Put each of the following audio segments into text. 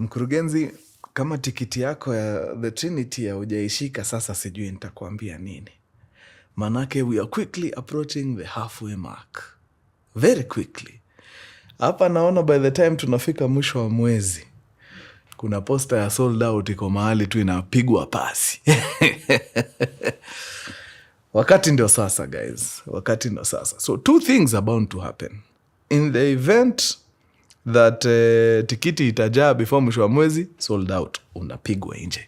Mkurugenzi, kama tikiti yako ya The Trinity ya hujaishika sasa, sijui nitakwambia nini. Manake we are quickly approaching the halfway mark. Very quickly. Hapa naona by the time tunafika mwisho wa mwezi, kuna posta ya sold out iko mahali tu inapigwa pasi. Wakati ndio sasa, guys. Wakati ndio sasa. So two things are bound to happen. In the event that tikiti itajaa before mwisho wa mwezi, sold out, unapigwa nje.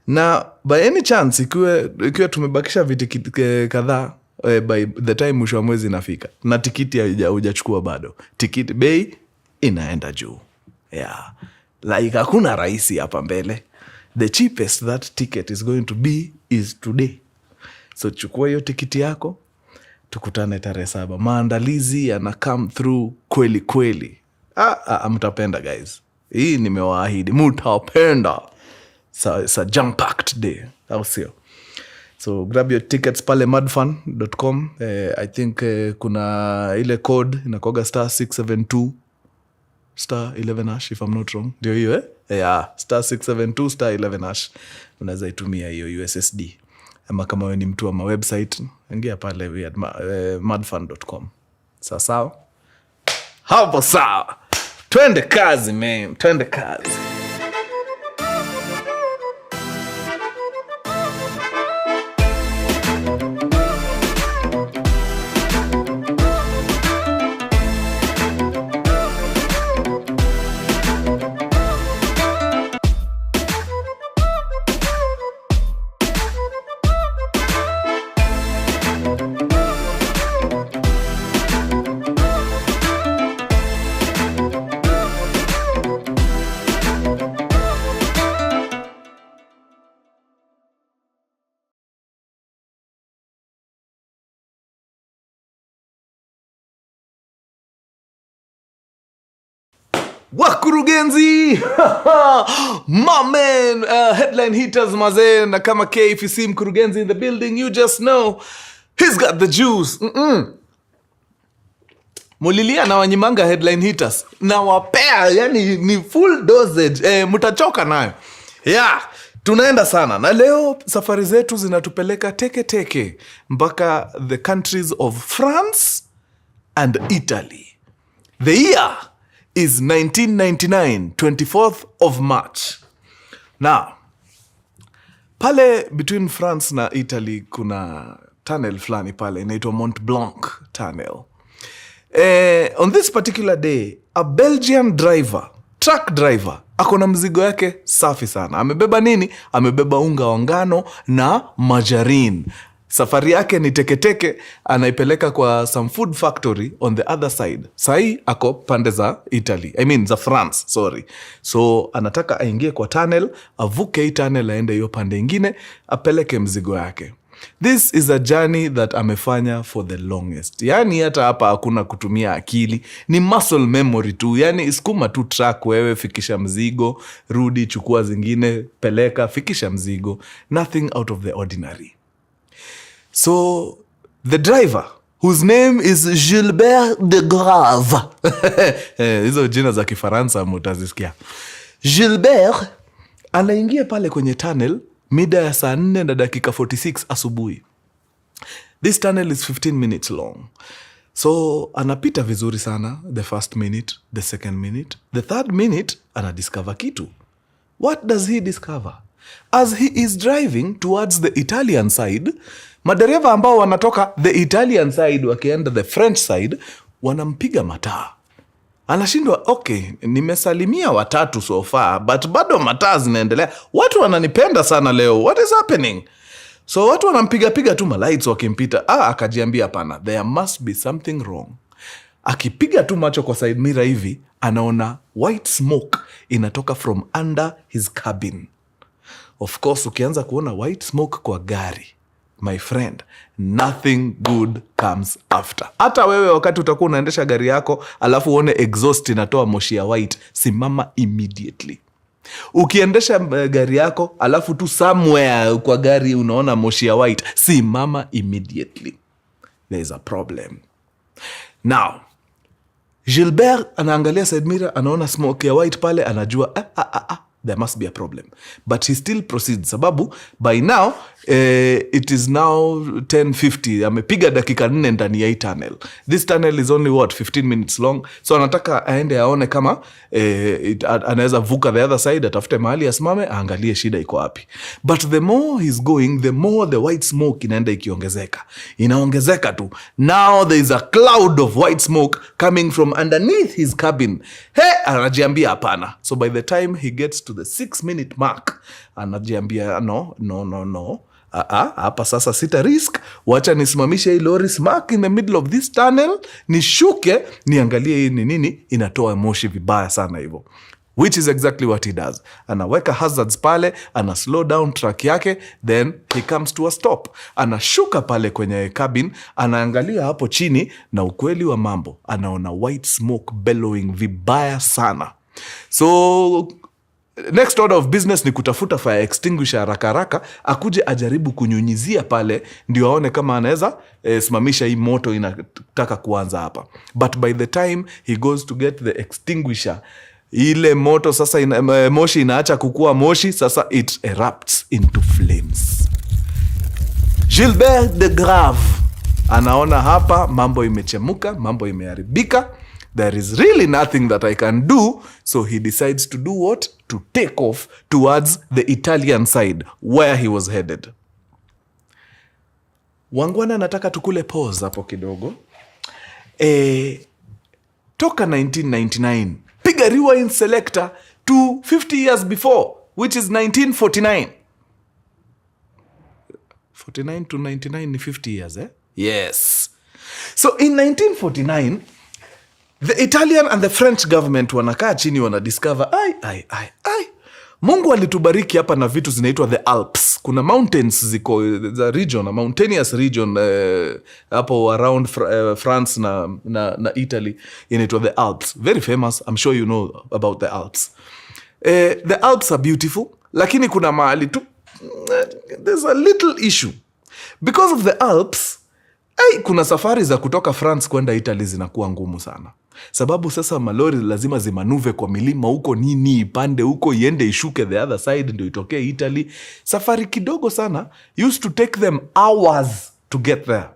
Na by any chance, ikiwa tumebakisha vitikiti kadhaa by the time mwisho wa mwezi inafika, na tikiti hujachukua bado, tikiti bei inaenda juu. Yeah. Like hakuna rahisi hapa mbele. The cheapest that ticket is going to be is today. So chukua hiyo tikiti yako, tukutane tarehe 7. Maandalizi yana come through kweli kweli. Mtapenda guys. Hii nimewaahidi, mtapenda. It's a jam-packed day. Au sio? So grab your tickets pale madfun.com. I think kuna ile code inakoga *672 *11# if I'm not wrong. Ndio hiyo Yeah, *672 *11#. Unaweza itumia hiyo USSD. Ama kama wewe ni mtu wa website, ingia pale madfun.com. Sawa? Hapo sawa. Twende kazi, man. Twende kazi. Wakurugenzi! My man, headline hitters mazen, na kama K, if you see mkurugenzi in the building, you just know he's got the juice. Mulilia na wanyimanga headline hitters na wapea, yani ni full dosage. Mutachoka nayo. Yeah, tunaenda sana. Na leo safari zetu zinatupeleka teke mpaka the countries of France and Italy. The year is 1999, 24th of March. Now, pale between France na Italy kuna tunnel flani pale inaitwa Mont Blanc tunnel. On this particular day, a Belgian driver, truck driver, akona mzigo yake safi sana. Amebeba nini? Amebeba unga wa ngano na margarine. Safari yake ni teke, anaipeleka kwa some food factory on the other side. Sahi ako pande za Italy, za France, sorry. So anataka aingie kwa tunnel, avuke hii tunnel aende hiyo pande ingine, apeleke mzigo yake. This is a journey that amefanya for the longest. Yani hata hapa hakuna kutumia akili, ni muscle memory tu. Yani iskuma tu truck wewe, fikisha mzigo, rudi, chukua zingine, peleka, fikisha mzigo. Nothing out of the ordinary. So, the driver, whose name is Gilbert de Grave. Hizo jina za Kifaransa mutazisikia. Gilbert anaingia pale kwenye tunnel mida ya 4:46 asubuhi. This tunnel is 15 minutes long. So, anapita vizuri sana, the first minute, the second minute, the third minute, anadiscover kitu. What does he discover? As he is driving towards the Italian side, madereva ambao wanatoka the Italian side wakienda the French side wanampiga mataa. Anashindwa, okay, nimesalimia watatu so far, but bado mataa zinaendelea. Watu wananipenda sana leo. What is happening? So watu wanampiga tu malights wakimpita. Akajiambia hapana, there must be something wrong. Akipiga tu macho kwa side mirror hivi, anaona white smoke inatoka from under his cabin. Of course, ukianza kuona white smoke kwa gari, my friend, nothing good comes after. Hata wewe wakati utakuwa unaendesha gari yako, alafu uone exhaust inatoa moshi ya white, simama immediately. Ukiendesha gari yako, alafu tu somewhere kwa gari unaona moshi ya white, simama immediately. There is a problem. Now, Gilbert anaangalia side mirror, anaona smoke ya white pale, anajua there must be a problem, but he still proceeds sababu by now it is now 10:50. Amepiga dakika 4 ndani ya hii tunnel. This tunnel is only 15 minutes long, so anataka aende aone kama anaweza vuka the other side, atafute mahali asimame aangalie shida iko wapi. But the more he's going, the more the white smoke inaenda inaongezeka tu. Now there is a cloud of white smoke coming from underneath his cabin. Anajiambia hapana. So by the time he gets to the 6-minute mark, anajiambia no, hapa sasa sita risk, wacha nisimamishe hii lori smack in the middle of this tunnel, nishuke niangalie hii ni nini inatoa moshi vibaya sana hivyo. Which is exactly what he does. Anaweka hazards pale, ana slow down truck yake, then he comes to a stop. Anashuka pale kwenye cabin, anaangalia hapo chini, na ukweli wa mambo, anaona white smoke bellowing vibaya sana. So next order of business ni kutafuta fire extinguisher haraka, akuje ajaribu kunyunyizia pale, ndio aone kama anaweza simamisha hii moto inataka kuanza hapa. But by the time he goes to get the extinguisher, ile moto sasa moshi inaacha kukua moshi, sasa it erupts into flames. Gilbert de Grave anaona hapa mambo imechemuka, mambo imeharibika. There is really nothing that I can do, so he decides to do what? To take off towards the Italian side where he was headed. Wangwana, nataka tukule pause hapo kidogo. Toka 1999, piga rewind selector to 50 years before, which is 1949. 49 to 99 ni 50 years, eh? Yes. So in 1949, the Italian and the French government wanakaa chini wanadiscover, Mungu alitubariki hapa na vitu zinaitwa the Alps. Kuna mountains ziko, the region, a mountainous region hapo around France na Italy, inaitwa the Alps. Very famous, I'm sure you know about the Alps. The Alps are beautiful, lakini kuna mahali tu, there's a little issue. Because of the Alps, kuna safari za kutoka France kwenda Italy zinakuwa ngumu sana. Sababu sasa malori lazima zimanuve kwa milima huko, nini ipande huko iende ishuke the other side ndio itokee Italy. Safari kidogo sana, used to take them hours to get there.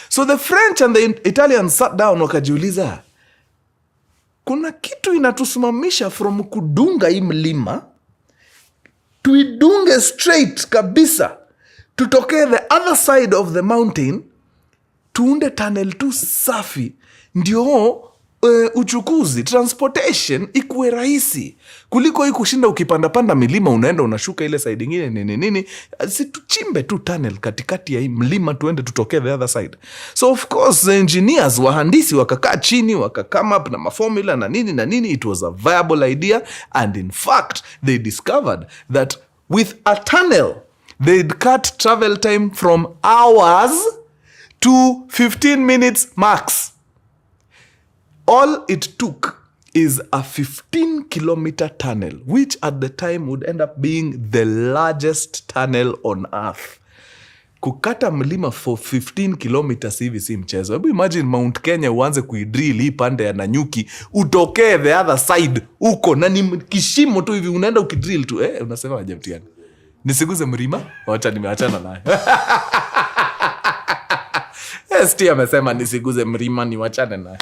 So the French and the Italians sat down wakajiuliza, kuna kitu inatusimamisha from kudunga hii mlima, tuidunge straight kabisa, tutokee the other side of the mountain, tuunde tunnel tu safi, ndio uchukuzi, transportation ikuwe rahisi, kuliko hii kushinda ukipanda milima unaenda unashuka ile side nyingine nini. Si tuchimbe tu tunnel katikati ya hii mlima, tuende tutokee the other side. So of course the engineers, wahandisi wakakaa chini, come up na maformula na nini. It was a viable idea, and in fact they discovered that with a tunnel they'd cut travel time from hours to 15 minutes max. All it took is a 15-kilometer tunnel, which at the time would end up being the largest tunnel on earth. Kukata mlima for 15 kilometers hivi si mchezo. Hebu imagine Mount Kenya uanze kuidrill hii pande ya Nanyuki, utokee the other side uko, na ni kishimo tu hivi unaenda ukidrill tu. Unasema aje mtiani? Nisiguze mlima? Wacha nimeachana naye. Sti amesema nisiguze mlima niwachane naye.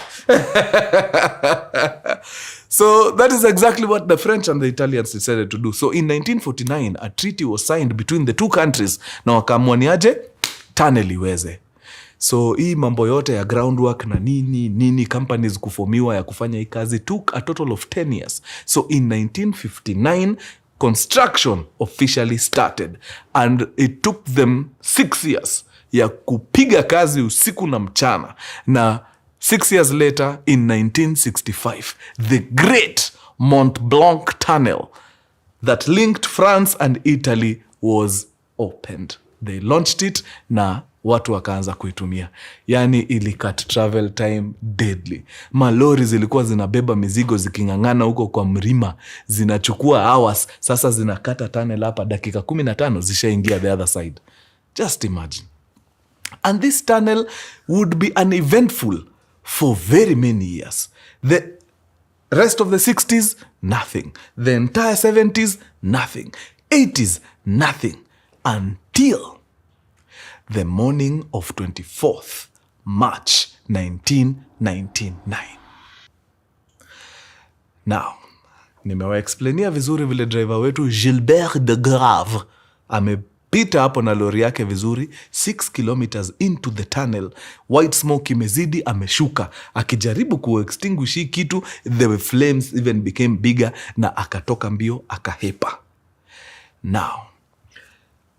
So that is exactly what the French and the Italians decided to do. So in 1949, a treaty was signed between the two countries, na wakaamua ni aje tunnel iweze. So hii mambo yote ya groundwork na nini companies kufomiwa ya kufanya hii kazi took a total of 10 years. So in 1959, construction officially started, and it took them 6 years ya kupiga kazi usiku na mchana. Na 6 years later, in 1965, the great Mont Blanc tunnel that linked France and Italy was opened. They launched it na watu wakaanza kuitumia. Yani ili cut travel time deadly. Malori zilikuwa zinabeba mizigo zikingangana huko kwa mlima, zinachukua hours, sasa zinakata tunnel hapa dakika 15 zishaingia the other side. Just imagine. And this tunnel would be uneventful for very many years. The rest of the 60s, nothing. The entire 70s, nothing. 80s, nothing. Until the morning of 24th March 1999. Now, nimewaexplainia vizuri vile driver wetu Gilbert de Grave amepita hapo na lori yake vizuri 6 kilometers into the tunnel. White smoke imezidi, ameshuka akijaribu kuextinguish hii kitu. The flames even became bigger na akatoka mbio akahepa. Now,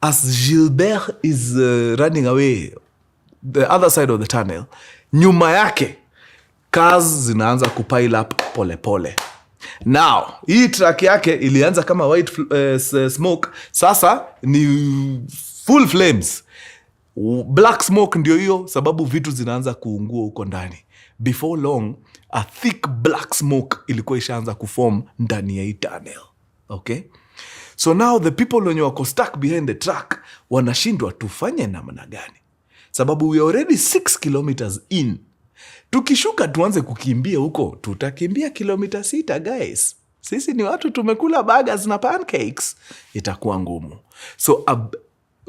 as Gilbert is running away the other side of the tunnel, nyuma yake cars zinaanza kupile up pole pole. Now, hii track yake ilianza kama white smoke, sasa ni full flames. Black smoke ndio hiyo, sababu vitu zinaanza kuungua huko ndani. Before long, a thick black smoke ilikuwa ishaanza kuform ndani ya hii tunnel. Okay? So now the people wenye wako stuck behind the track wanashindwa tufanye namna gani? Sababu we already 6 kilometers in. Tukishuka tuanze kukimbia huko, tutakimbia kilomita 6 guys. Sisi ni watu tumekula burgers na pancakes. Itakuwa ngumu. So a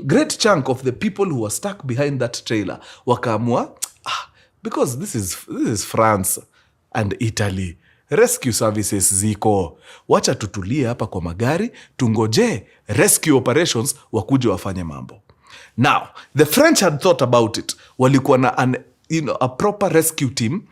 great chunk of the people who were stuck behind that trailer wakaamua, because this is France and Italy. Rescue services ziko. Wacha tutulie hapa kwa magari, tungoje rescue operations wakuje wafanye mambo. Now, the French had thought about it. Walikuwa na a proper rescue team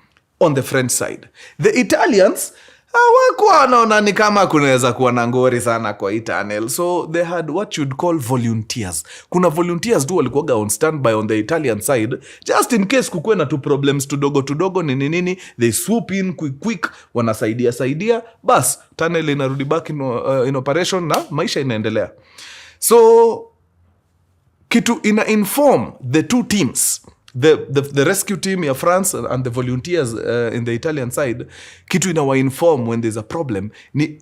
on the French side. The Italians hawakuwa wanaona ni kama kunaweza kuwa na ngori sana kwa hii tunnel. So they had what you'd call volunteers. Kuna volunteers tu walikuwa on standby on the Italian side, just in case kukuwe na tu problems tudogo nini, they swoop in quick, wanasaidia, bas tunnel inarudi back in operation na maisha inaendelea. So kitu ina inform the two teams, the rescue team ya France and the volunteers in the Italian side, kitu inawa inform when there's a problem ni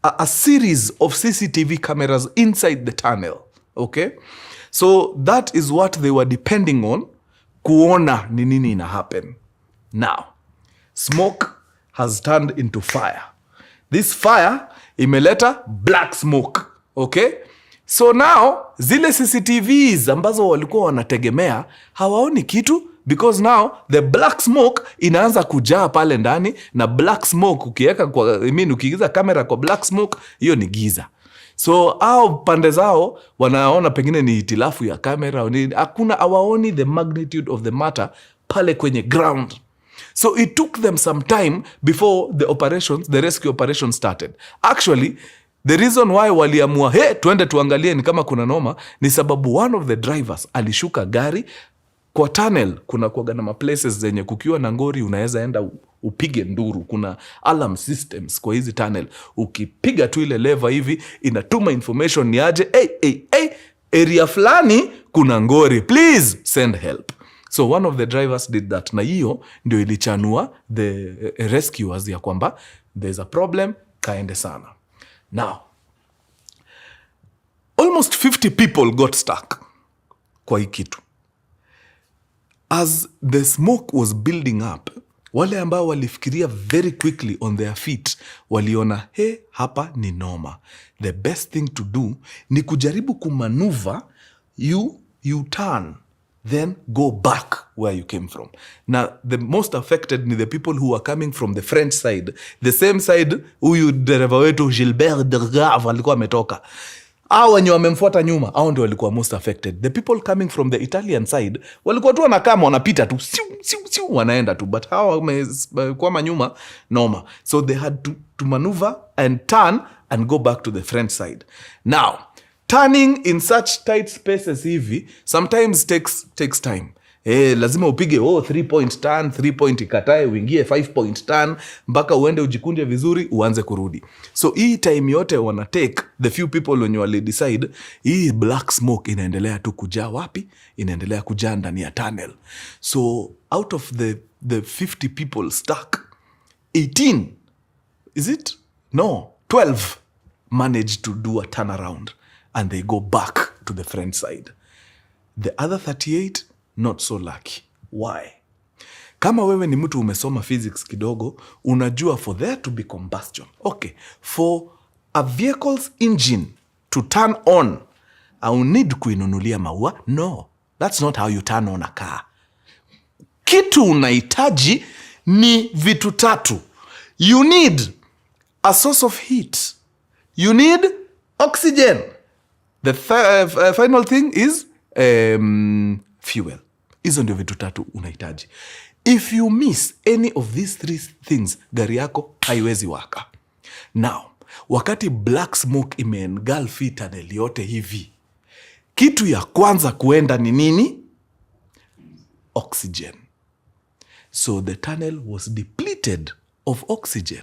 a series of CCTV cameras inside the tunnel. Okay? So that is what they were depending on kuona ni nini ina happen. Now, smoke has turned into fire. This fire imeleta black smoke. Okay? So now, zile CCTVs ambazo walikuwa wanategemea hawaoni kitu, because now the black smoke inaanza kujaa pale ndani, na black smoke ukiingiza kamera kwa black smoke, hiyo ni giza. So au pande zao wanaona pengine ni hitilafu ya kamera, hakuna, hawaoni the magnitude of the matter pale kwenye ground. So it took them some time before the rescue operation started. Actually, the reason why waliamua tuende tuangalie ni kama kuna noma ni sababu one of the drivers alishuka gari kwa tunnel. Kuna kuwaga na places zenye kukiwa na ngori unaweza enda upige nduru. Kuna alarm systems kwa hizi tunnel. Ukipiga tu ile lever hivi inatuma information ni aje, area fulani kuna ngori, please send help. So one of the drivers did that, na hiyo ndio ilichanua the rescuers ya kwamba there's a problem, kaende sana. Now, almost 50 people got stuck kwa hii kitu. As the smoke was building up, wale ambao walifikiria very quickly on their feet, waliona hapa ni noma. The best thing to do ni kujaribu kumaneuver, you turn, then go back where you came from. Now, the most affected ni the people who are coming from the French side. The same side, huyu dereva wetu Gilbert de Grave alikuwa ametoka. Hao wenye wamemfuata nyuma, hao ndio walikuwa most affected. The people coming from the Italian side, walikuwa tu wanakama, wanapita tu, siu, wanaenda tu. But hao wamekuwa nyuma, noma. So they had to maneuver and turn and go back to the French side. Now, turning in such tight spaces hivi sometimes takes time. Lazima upige 3-point turn, 3-point ikatae, uingie 5-point turn, mpaka uende ujikunje vizuri, uanze kurudi. So hii time yote wana take, the few people wenye wali decide, hii black smoke inaendelea tu kujaa wapi? Inaendelea kujaa ndani ya tunnel. So out of the 50 people stuck, 18, is it? No, 12 managed to do a turnaround and they go back to the French side. The other 38, not so lucky. Why? Kama wewe ni mtu umesoma physics kidogo, unajua for there to be combustion. Okay, for a vehicle's engine to turn on, au need kuinunulia maua? No, that's not how you turn on a car. Kitu unahitaji ni vitu tatu. You need a source of heat. You need oxygen. The final thing is fuel. Hizo ndio vitu tatu unahitaji. If you miss any of these three things, gari yako haiwezi waka. Now, wakati black smoke imeengulf tunnel yote hivi, kitu ya kwanza kuenda ni nini? Oxygen. So the tunnel was depleted of oxygen.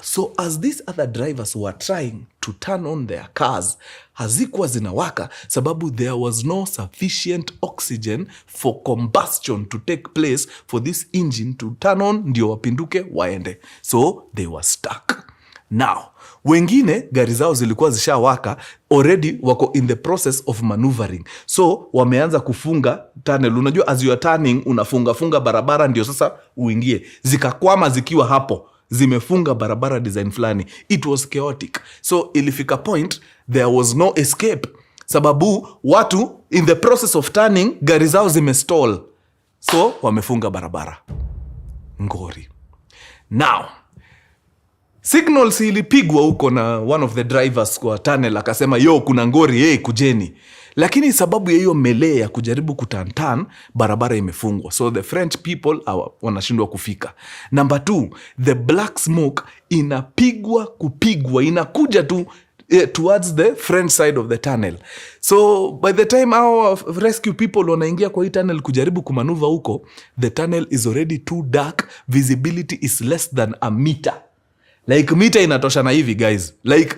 So as these other drivers were trying to turn on their cars, hazikuwa zinawaka sababu there was no sufficient oxygen for combustion to take place for this engine to turn on ndio wapinduke waende. So they were stuck. Now, wengine gari zao zilikuwa zishawaka, already wako in the process of maneuvering. So wameanza kufunga tunnel. Unajua as you are turning unafunga barabara ndio sasa uingie. Zikakwama zikiwa hapo. Zimefunga barabara design fulani. It was chaotic. So ilifika point there was no escape. Sababu watu in the process of turning gari zao zimestall. So wamefunga barabara. Ngori. Now, signals ilipigwa huko na one of the drivers kwa tunnel akasema yo kuna ngori kujeni. Lakini sababu ya hiyo melee ya kujaribu kutantan, barabara imefungwa. So the French people wanashindwa kufika. Number 2, the black smoke kupigwa, inakuja tu towards the French side of the tunnel. So by the time our rescue people wanaingia kwa hii tunnel kujaribu kumanuva huko, the tunnel is already too dark, visibility is less than a meter. Like meter inatosha na hivi guys. Like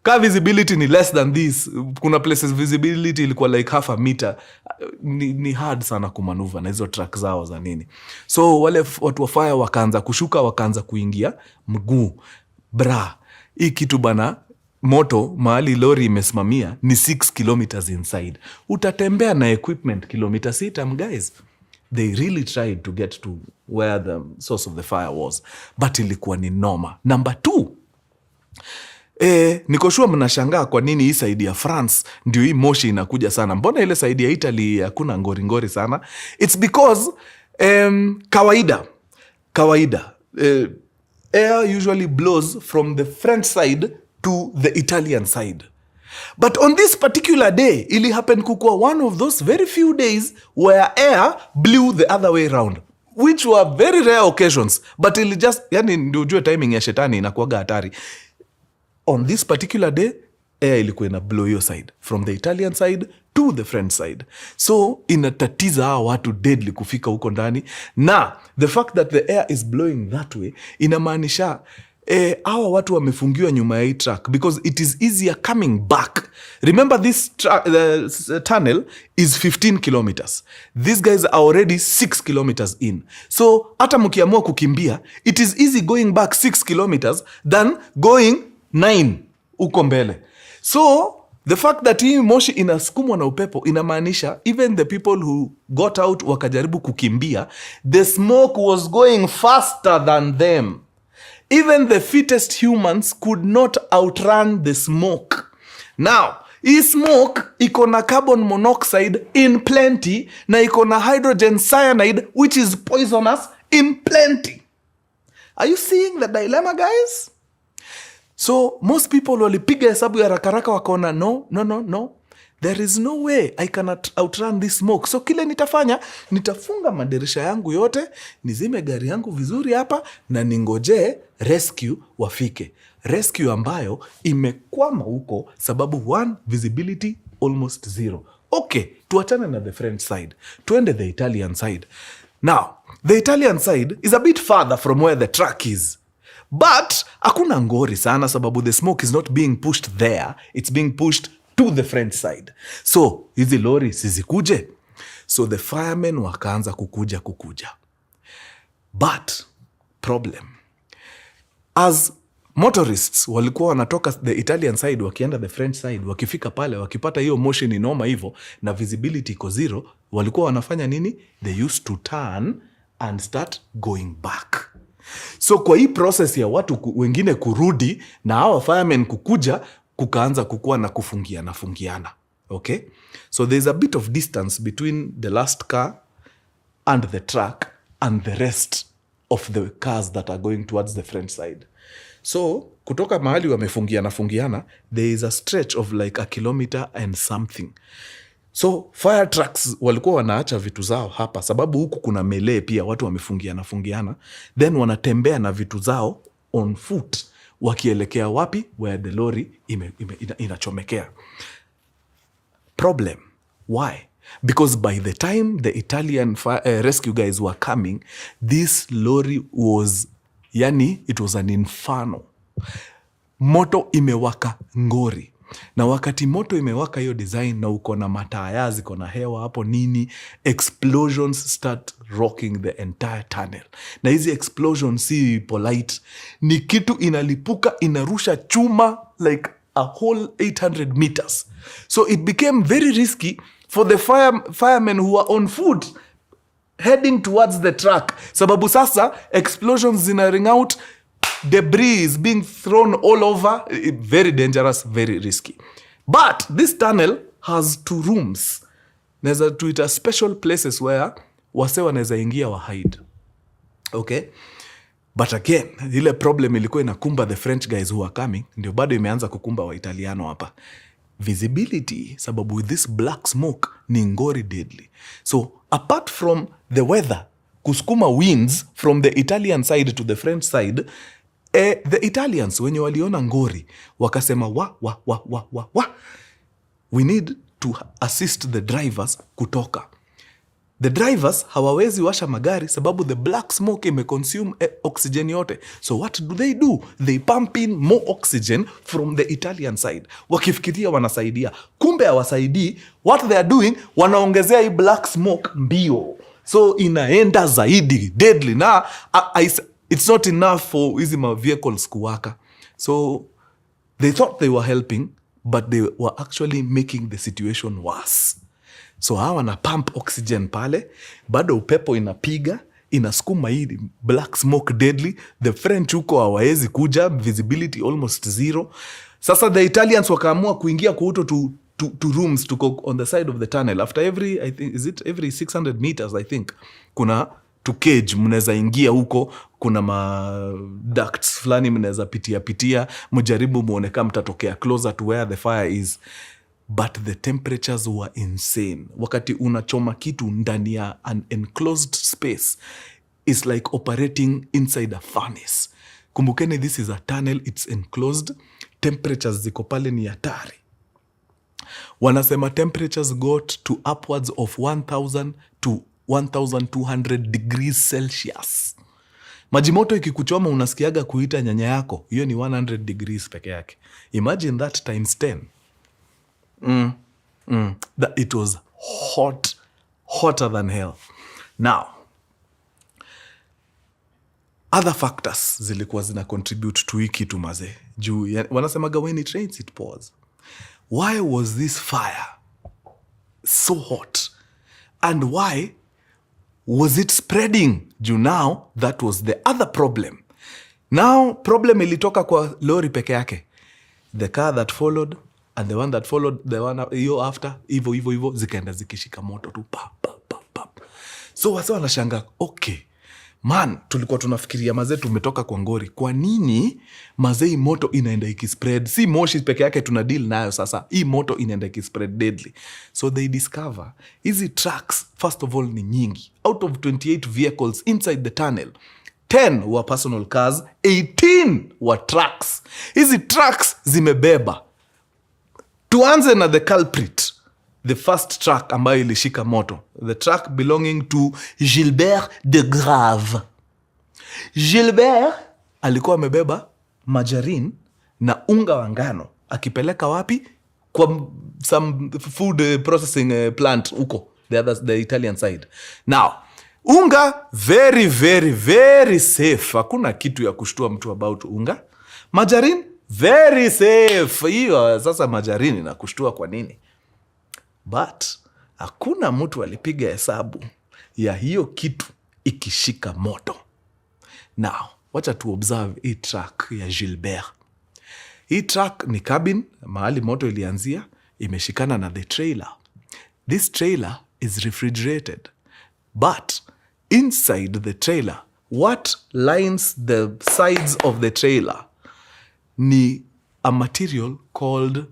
ka visibility ni less than this. Kuna places visibility ilikuwa like half a meter. Ni hard sana kumanuva na hizo track zao za nini. So wale watu wa fire wakaanza kushuka, wakaanza kuingia mguu. Hii kitu bana, moto mahali lori imesimamia ni 6 kilometers inside. Utatembea na equipment kilomita 6 guys. They really tried to get to where the source of the fire was. But ilikuwa ni noma. Number 2. Nikoshua mnashangaa kwa nini hii saidi ya France ndio hii moshi inakuja sana. Mbona ile saidi ya Italy hakuna ngori sana? It's because kawaida air usually blows from the French side to the Italian side. But on this particular day, ili happen kukua one of those very few days where air blew the other way around, which were very rare occasions. But ili just, yani ndio ujue timing ya shetani inakuwaga hatari. On this particular day, air ilikuwa ina blow your side, from the Italian side to the French side. So inatatiza hawa watu deadly kufika huko ndani. Na the fact that the air is blowing that way inamaanisha hawa watu wamefungiwa nyuma ya hii track because it is easier coming back. Remember this tunnel is 15 kilometers. These guys are already 6 kilometers in. So hata mkiamua kukimbia, it is easy going back 6 kilometers than going 9 uko mbele. So the fact that hii moshi inasukumwa na upepo inamaanisha even the people who got out wakajaribu kukimbia, the smoke was going faster than them. Even the fittest humans could not outrun the smoke. Now, hii smoke iko na carbon monoxide in plenty na iko na hydrogen cyanide which is poisonous in plenty. Are you seeing the dilemma, guys? So most people walipiga hesabu ya rakaraka wakaona no. There is no way I cannot outrun this smoke. So kile nitafanya, nitafunga madirisha yangu yote, nizime gari yangu vizuri hapa na ningoje rescue wafike. Rescue ambayo imekwama huko sababu 1, visibility almost 0. Okay, tuachane na the French side. Tuende the Italian side. Now, the Italian side is a bit farther from where the truck is. But hakuna ngori sana sababu the smoke is not being pushed there. It's being pushed to the French side. So, hizi lori sizikuje. So the firemen wakaanza kukuja. But, problem. As motorists walikuwa wanatoka the Italian side wakienda the French side, wakifika pale, wakipata hiyo motion inoma hivyo na visibility iko 0, walikuwa wanafanya nini? They used to turn and start going back. So kwa hii process ya watu wengine kurudi na hawa firemen kukuja, kukaanza kukua na kufungiana. Okay? So there's a bit of distance between the last car and the truck and the rest of the cars that are going towards the French side. So kutoka mahali wamefungiana, there is a stretch of like 1 kilometer and something. So fire trucks walikuwa wanaacha vitu zao hapa, sababu huku kuna melee pia, watu wamefungiana, then wanatembea na vitu zao on foot wakielekea wapi? Where the lorry inachomekea. Problem. Why? Because by the time the Italian rescue guys were coming, this lorry was, it was an inferno. Moto imewaka ngori. Na wakati moto imewaka hiyo design na uko na mataya ziko na hewa hapo nini, explosions start rocking the entire tunnel. Na hizi explosions si polite, ni kitu inalipuka, inarusha chuma like a whole 800 meters. So it became very risky for the firemen who were on foot heading towards the truck. Sababu sasa explosions zina ring out, debris is being thrown all over. Very dangerous, very risky. But this tunnel has 2 rooms. Neza tuita special places where wase wanaweza ingia wa hide. Okay? But again, ile problem ilikuwa inakumba the French guys who are coming, ndio bado imeanza kukumba wa Italiano hapa. Visibility, sababu with this black smoke ni ngori deadly. So apart from the weather, kusukuma winds from the Italian side to the French side, the Italians wenye waliona ngori wakasema we need to assist the drivers kutoka. The drivers hawawezi washa magari sababu the black smoke imeconsume oxygen yote. So what do? They pump in more oxygen from the Italian side. Wakifikiria wanasaidia. Kumbe hawasaidii. What they are doing, wanaongezea hii black smoke mbio. So inaenda zaidi, deadly. Na it's not enough for hizi vehicles kuwaka. So they thought they were helping, but they were actually making the situation worse. So hawa na pump oxygen pale, bado upepo inapiga, inasukuma hii black smoke deadly. The French huko hawaezi kuja, visibility almost zero. Sasa the Italians wakaamua kuingia kuuto to rooms to go on the side of the tunnel. After every 600 meters, I think, kuna to cage, mnaweza ingia huko, kuna ducts fulani mnaweza pitia, mjaribu muone kama mtatokea closer to where the fire is. But the temperatures were insane. Wakati unachoma kitu ndani ya an enclosed space, is like operating inside a furnace. Kumbukeni, this is a tunnel, it's enclosed. Temperatures ziko pale ni hatari. Wanasema temperatures got to upwards of 1000 to 1200 degrees Celsius. Majimoto ikikuchoma unasikiaga kuita nyanya yako, hiyo ni 100 degrees peke yake. Imagine that times 10. That it was hotter than hell. Now, other factors zilikuwa zina contribute to hii kitu maze. Juu wanasemaga when it rains it pours. Why was this fire so hot? And why was it spreading? Juu now that was the other problem. Now problem ilitoka kwa lori peke yake. The car that followed and the one that followed, the one hiyo after, hivyo zikaenda zikishika moto tu pap. So wasa wanashanga, okay man, tulikuwa tunafikiria mazee tumetoka kwa ngori, kwa nini mazee moto inaenda ikispread? Si moshi peke yake tuna deal nayo sasa, hii moto inaenda ikispread deadly. So they discover hizi trucks first of all ni nyingi. Out of 28 vehicles inside the tunnel, 10 were personal cars, 18 were trucks. Hizi trucks zimebeba. Tuanze na the culprit, the first truck ambayo ilishika moto. The truck belonging to Gilbert de Grave. Gilbert alikuwa amebeba margarine na unga wa ngano. Akipeleka wapi? Kwa some food processing plant huko, the Italian side. Now, unga very, very, very safe. Hakuna kitu ya kushtua mtu about unga. Margarine very safe. Hiyo sasa margarine na kushtua kwa nini? But hakuna mtu alipiga hesabu ya hiyo kitu ikishika moto. Now, wacha tu observe hii truck ya Gilbert. Hii truck ni cabin, mahali moto ilianzia, imeshikana na the trailer. This trailer is refrigerated. But inside the trailer, what lines the sides of the trailer ni a material called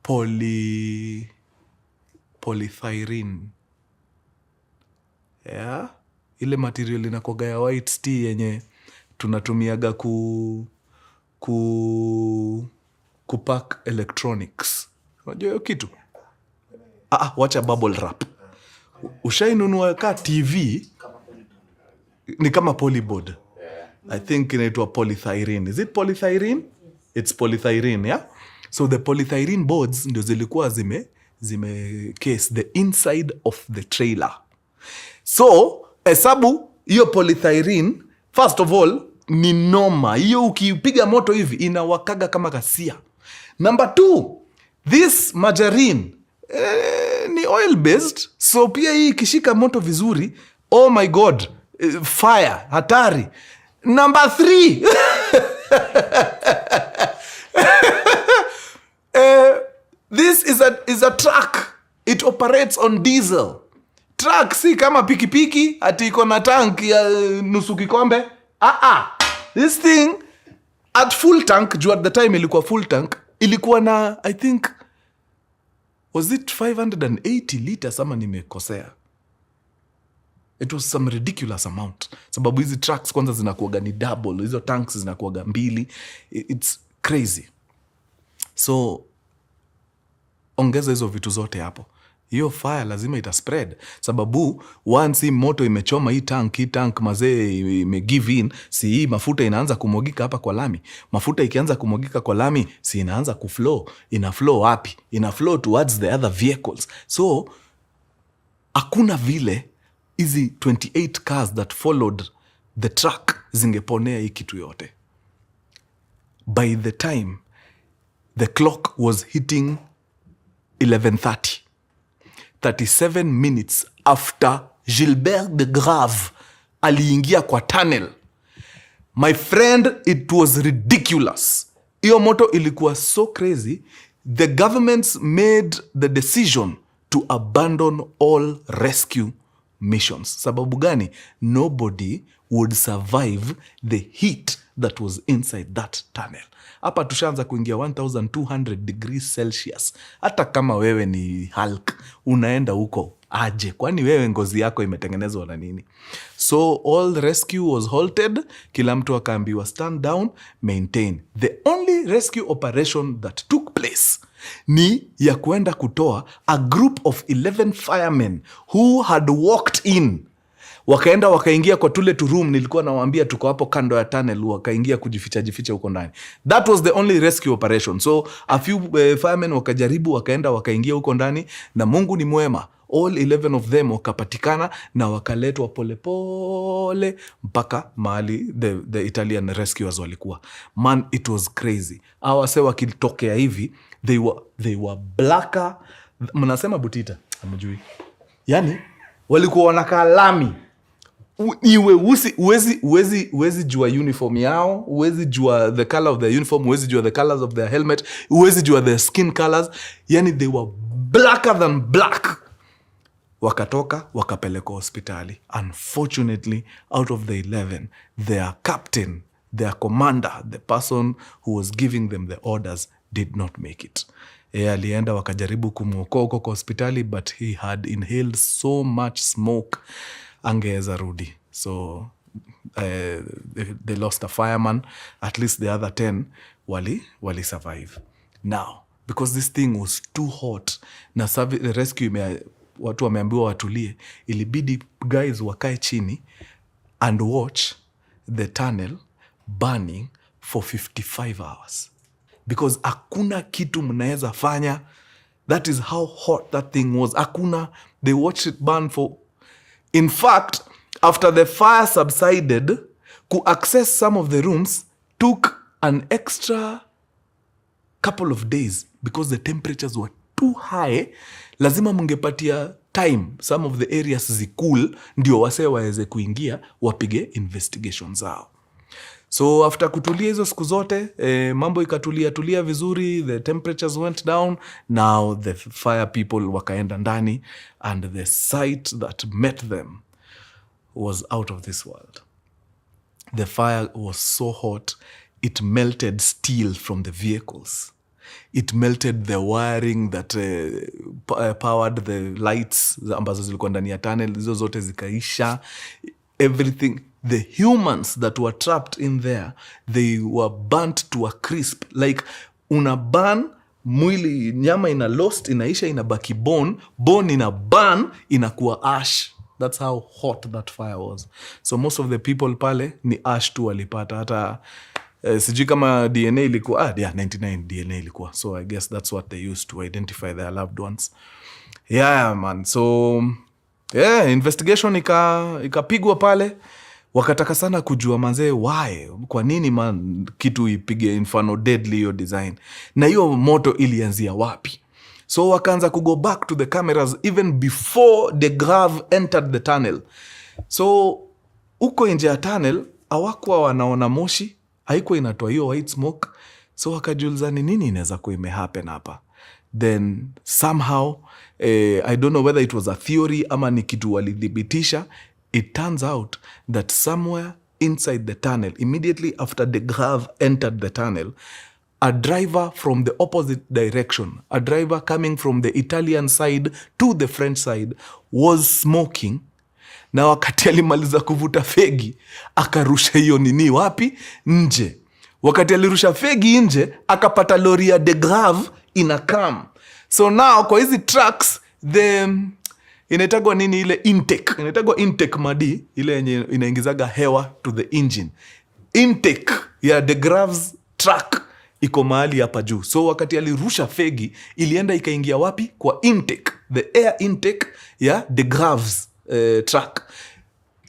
polythyrene. Yeah? Ile material inakuwaga ya white steel yenye tunatumiaga kupack electronics. Unajua hiyo kitu? Wacha bubble wrap. Ushainunua ka TV ni kama polyboard. I think inaitwa polythyrene. Is it polythyrene? It's polythyrene, yeah? So the polythyrene boards ndio zilikuwa zime case the inside of the trailer. So, hesabu hiyo polythyrene, first of all, ni noma. Hiyo ukipiga moto hivi inawakaga kama kasia. Number 2, this margarine ni oil based, so pia hii ikishika moto vizuri, oh my god, fire, hatari. Number 3, this is a truck. It operates on diesel. Truck si kama pikipiki ati iko na tank ya nusu kikombe. This thing at full tank, juu at the time ilikuwa full tank, ilikuwa na I think was it 580 liters ama nimekosea. It was some ridiculous amount. Sababu hizi trucks kwanza zinakuwaga ni double, hizo tanks zinakuwaga 2. It's crazy. So ongeza hizo vitu zote hapo. Hiyo fire lazima itaspread. Sababu once hii moto imechoma hii tank mazee imegive in, si hii mafuta inaanza kumwagika hapa kwa lami. Mafuta ikianza kumwagika kwa lami, si inaanza kuflow. Ina flow wapi? Ina flow towards the other vehicles. So hakuna vile hizi 28 cars that followed the truck zingeponea hii kitu yote. By the time the clock was hitting 11:30, 37 minutes after Gilbert de Grave aliingia kwa tunnel, my friend, it was ridiculous. Iyo moto ilikuwa so crazy, the governments made the decision to abandon all rescue missions. Sababu gani? Nobody would survive the heat that was inside that tunnel. Hapa tushaanza kuingia 1200 degrees Celsius. Hata kama wewe ni Hulk, unaenda huko aje? Kwani wewe ngozi yako imetengenezwa na nini? So all the rescue was halted. Kila mtu akaambiwa stand down, maintain. The only rescue operation that took place ni ya kuenda kutoa a group of 11 firemen who had walked in. Wakaenda wakaingia kwa tule tu room nilikuwa nawaambia tuko hapo kando ya tunnel, wakaingia kujificha huko ndani. That was the only rescue operation. So a few firemen wakajaribu, wakaenda wakaingia huko ndani, na Mungu ni mwema, all 11 of them wakapatikana na wakaletwa polepole mpaka mahali the Italian rescuers walikuwa. Man, it was crazy. Hawa wase wakitokea hivi, they were blacker. Mnasema butita, hamjui. Yani walikuwa wanakaa lami. Iwe uwezi jua uniform yao, uwezi jua the color of their uniform, uwezi jua the colors of their helmet, uwezi jua their skin colors. Yani they were blacker than black. Wakatoka, wakapelekwa hospitali. Unfortunately, out of the 11, their captain, their commander, the person who was giving them the orders, did not make it. Alienda wakajaribu kumwokoa huko kwa hospitali, but he had inhaled so much smoke, angeweza rudi. So they lost a fireman. At least the other 10 wali survive. Now, because this thing was too hot, na rescue watu wameambiwa watulie, ilibidi guys wakae chini and watch the tunnel burning for 55 hours. Because hakuna kitu mnaweza fanya. That is how hot that thing was. Hakuna. They watched it burn for... In fact, after the fire subsided, to access some of the rooms took an extra couple of days because the temperatures were too high. Lazima mungepatia time some of the areas zikul, ndio wase waweze kuingia wapige investigation zao. So after kutulia hizo siku zote, mambo ikatulia vizuri, the temperatures went down. Now the fire people wakaenda ndani, and the sight that met them was out of this world. The fire was so hot, it melted steel from the vehicles. It melted the wiring that powered the lights ambazo zilikuwa ndani ya tunnel, hizo zote zikaisha. Everything, the humans that were trapped in there, they were burnt to a crisp. Like una burn mwili, nyama ina lost, inaisha, inabaki bone ina burn, inakuwa ash. That's how hot that fire was. So most of the people pale ni ash tu walipata. Hata sijui kama DNA ilikuwa, 99 DNA ilikuwa. So I guess that's what they used to identify their loved ones. Yeah man, so yeah, investigation ikapigwa pale. Wakataka sana kujua manze why, kwa nini man kitu ipige Inferno deadly hiyo design, na hiyo moto ilianzia wapi. So wakaanza go back to the cameras even before the grav entered the tunnel. So uko nje ya tunnel hawakuwa wanaona moshi, haikuwa inatoa hiyo white smoke. So wakajiuliza ni nini inaweza kuwa imehappen hapa. Then somehow I don't know whether it was a theory ama ni kitu walidhibitisha. It turns out that somewhere inside the tunnel, immediately after the grav entered the tunnel, a driver from the opposite direction, a driver coming from the Italian side to the French side, was smoking. Na wakati alimaliza kuvuta fegi, akarusha hiyo nini wapi? Nje. Wakati alirusha fegi nje, akapata lori ya de grav inakam. So now kwa hizi trucks, inaitagwa nini ile intake? Inaitagwa intake madi, ile yenye inaingizaga hewa to the engine. Intake ya the grav's truck iko mahali hapa juu. So wakati alirusha fegi, ilienda ikaingia wapi? Kwa intake, the air intake ya the grav's truck.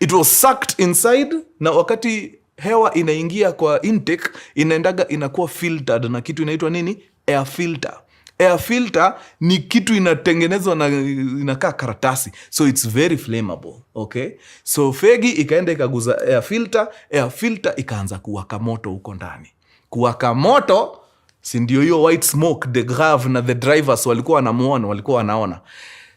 It was sucked inside, na wakati hewa inaingia kwa intake, inaendaga inakuwa filtered na kitu inaitwa nini? Air filter. Air filter ni kitu inatengenezwa na inakaa karatasi. So it's very flammable, okay? So fegi ikaenda ikaguza air filter ikaanza kuwaka moto huko ndani. Kuwaka moto, si ndio hiyo white smoke, the grav na the drivers walikuwa wanaona.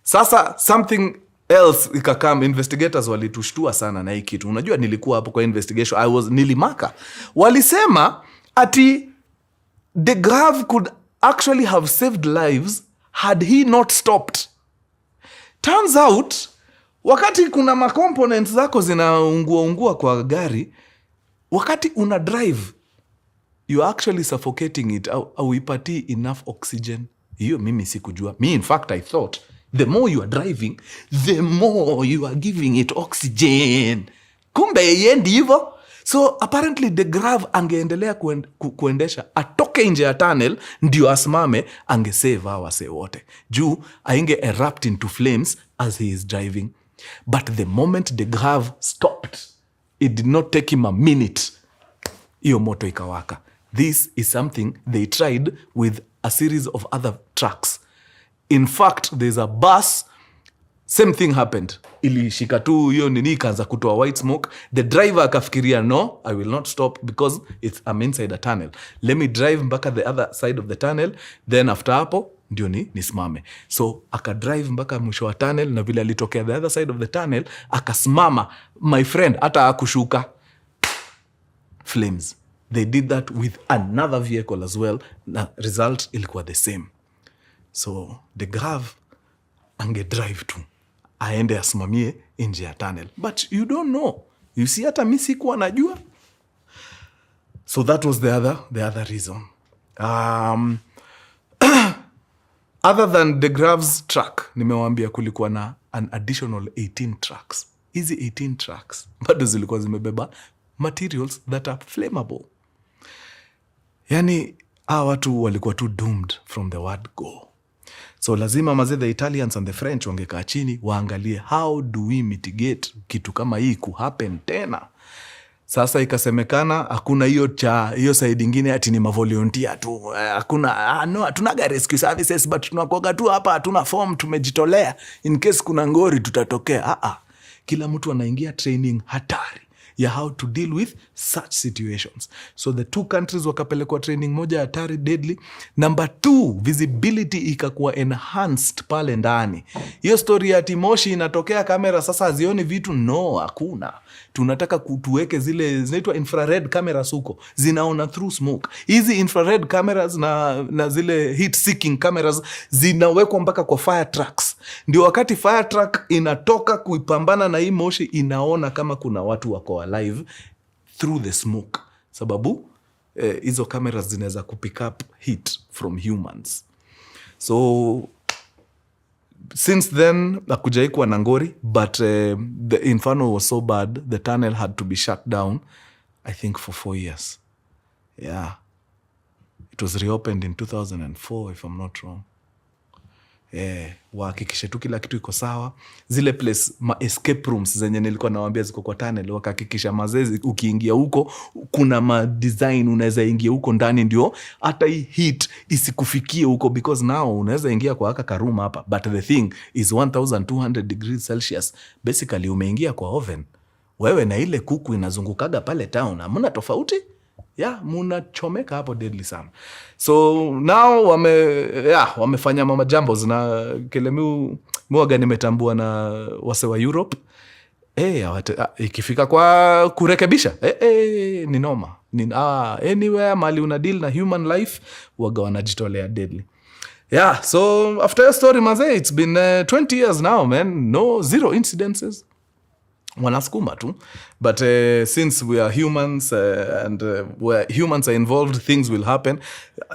Sasa something else ikakam, investigators walitushtua sana na hii kitu. Unajua nilikuwa hapo kwa investigation, nilimaka. Walisema ati the grav could actually have saved lives had he not stopped. Turns out, wakati kuna macomponents zako zinaungua kwa gari, wakati una drive, you're actually suffocating it, au ipati enough oxygen. Hiyo mimi sikujua. In fact, I thought, the more you are driving, the more you are giving it oxygen. Kumbe yendi hivo. So apparently the grav angeendelea kuendesha, atoke nje ya tunnel, ndio asimame, angesave hawa wase wote. Juu ainge erupt into flames as he is driving. But the moment the grav stopped, it did not take him a minute, iyo moto ikawaka. This is something they tried with a series of other trucks. In fact, there's a bus, same thing happened. Ilishika tu hiyo nini ikaanza kutoa white smoke. The driver akafikiria, no, I will not stop because I'm inside a tunnel. Let me drive mpaka the other side of the tunnel. Then after hapo, ndio nisimame. So akadrive mpaka mwisho wa tunnel, na vile alitokea the other side of the tunnel, akasimama. My friend, hata hakushuka. Flames. They did that with another vehicle as well. Na result ilikuwa the same. So the grav angedrive tu, aende asimamie nje ya tunnel. But you don't know. You see, hata mimi sikuwa najua. So that was the other reason. Other than the grav's truck, nimewaambia kulikuwa na an additional 18 trucks. Hizi 18 trucks bado zilikuwa zimebeba materials that are flammable. Yani hawa watu walikuwa tu doomed from the word go. So lazima mazee the Italians and the French wangekaa chini waangalie how do we mitigate kitu kama hii kuhappen tena. Sasa ikasemekana hakuna hiyo side ingine ati ni mavolunteer tu. Hakuna no, hatunaga rescue services but tunakoga tu hapa, hatuna form, tumejitolea in case kuna ngori tutatokea. Kila mtu anaingia training hatari ya how to deal with such situations. So the two countries wakapelekwa training moja hatari, deadly. Number 2, visibility ikakuwa enhanced pale ndani. Hiyo story ya Timoshi inatokea kamera sasa hazioni vitu, no, hakuna. Tunataka tuweke zile zinaitwa infrared cameras huko, zinaona through smoke. Hizi infrared cameras na zile heat seeking cameras zinawekwa mpaka kwa fire trucks. Ndio wakati fire truck inatoka kuipambana na hii moshi, inaona kama kuna watu wako alive through the smoke. Sababu hizo cameras zinaweza kupick up heat from humans. So since then hakujai kuwa na ngori, but the Inferno was so bad the tunnel had to be shut down, I think for 4 years. Yeah, it was reopened in 2004 if I'm not wrong. Wahakikishe tu kila kitu iko sawa. Zile place escape rooms zenye nilikuwa nawaambia ziko kwa tunnel, wakahakikisha mazezi ukiingia huko kuna design unaweza ingia huko ndani, ndio hata hii heat isikufikie huko, because now unaweza ingia kwa haka room hapa, but the thing is 1200 degrees Celsius. Basically umeingia kwa oven wewe, na ile kuku inazungukaga pale town, hamna tofauti. Munachomeka hapo deadly sana. So now wamefanya mama jambos, na kile muaga nimetambua na wase wa Europe. Ikifika kwa kurekebisha ni noma. Anywhere mali una deal na human life waga wanajitolea deadly. So after your story mazee, it's been 20 years now man, zero incidences. Wanasukuma tu, but since we are humans and where humans are involved, things will happen.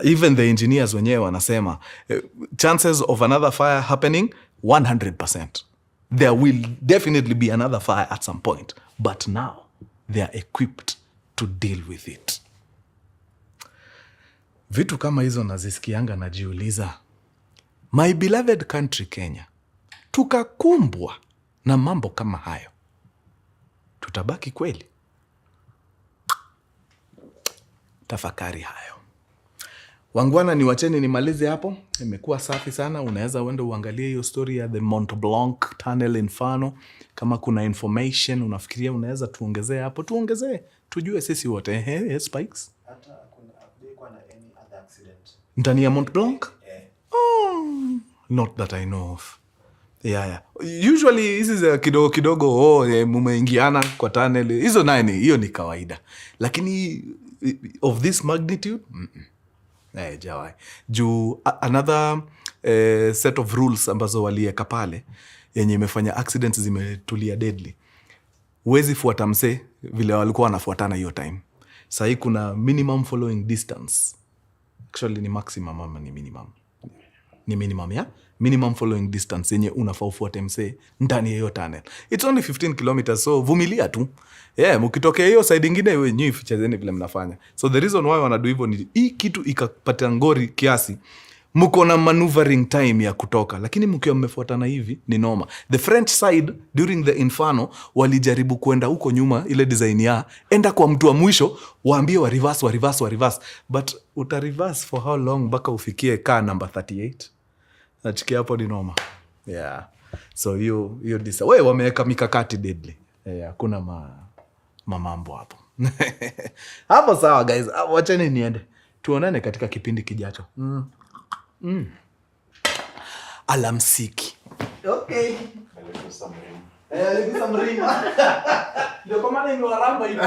Even the engineers wenyewe wanasema chances of another fire happening 100%. There will definitely be another fire at some point, but now they are equipped to deal with it. Vitu kama hizo nazisikianga, najiuliza, my beloved country Kenya, tukakumbwa na mambo kama hayo, tutabaki kweli? Tafakari hayo. Wangwana, ni wacheni nimalize hapo. Imekuwa safi sana. Unaweza uende uangalie hiyo story ya the Mont Blanc Tunnel Inferno. Kama kuna information unafikiria unaweza tuongezee hapo, tuongezee. Tujue sisi wote. Spikes? Hata kuna na any other accident ndani ya Mont Blanc? Not that I know of. Usually hizi za kidogo mumeingiana kwa tunnel, hizo hiyo ni kawaida, lakini of this magnitude jawai. Juu another set of rules ambazo walieka pale yenye imefanya accidents zimetulia deadly. Huwezi fuata mse vile walikuwa wanafuatana hiyo time. Sahii kuna minimum following distance. Actually ni maximum ama ni minimum? Ni minimum, minimum following distance yenye unafaa ufuate mse ndani ya hiyo tunnel. It's only 15 kilometers, so vumilia tu. Mkitokea hiyo side ingine wewe nyinyi fichezeni vile mnafanya. So the reason why wanadu hivyo ni hii kitu ikapata ngori kiasi, mko na maneuvering time ya kutoka, lakini mkiwa mmefuatana hivi ni noma. The French side during the Inferno walijaribu kwenda huko nyuma, ile design ya enda kwa mtu wa mwisho waambie wa reverse, but uta reverse for how long mpaka ufikie car number 38? Nachikia hapo ni noma. So hiyo disa. Wewe wameweka mikakati deadly. Kuna mambo hapo. Hapo sawa guys. Wacheni niende. Tuonane katika kipindi kijacho. Alamsiki. Okay. Alikuwa samrima. Ndio kwa maana imewaramba hivi.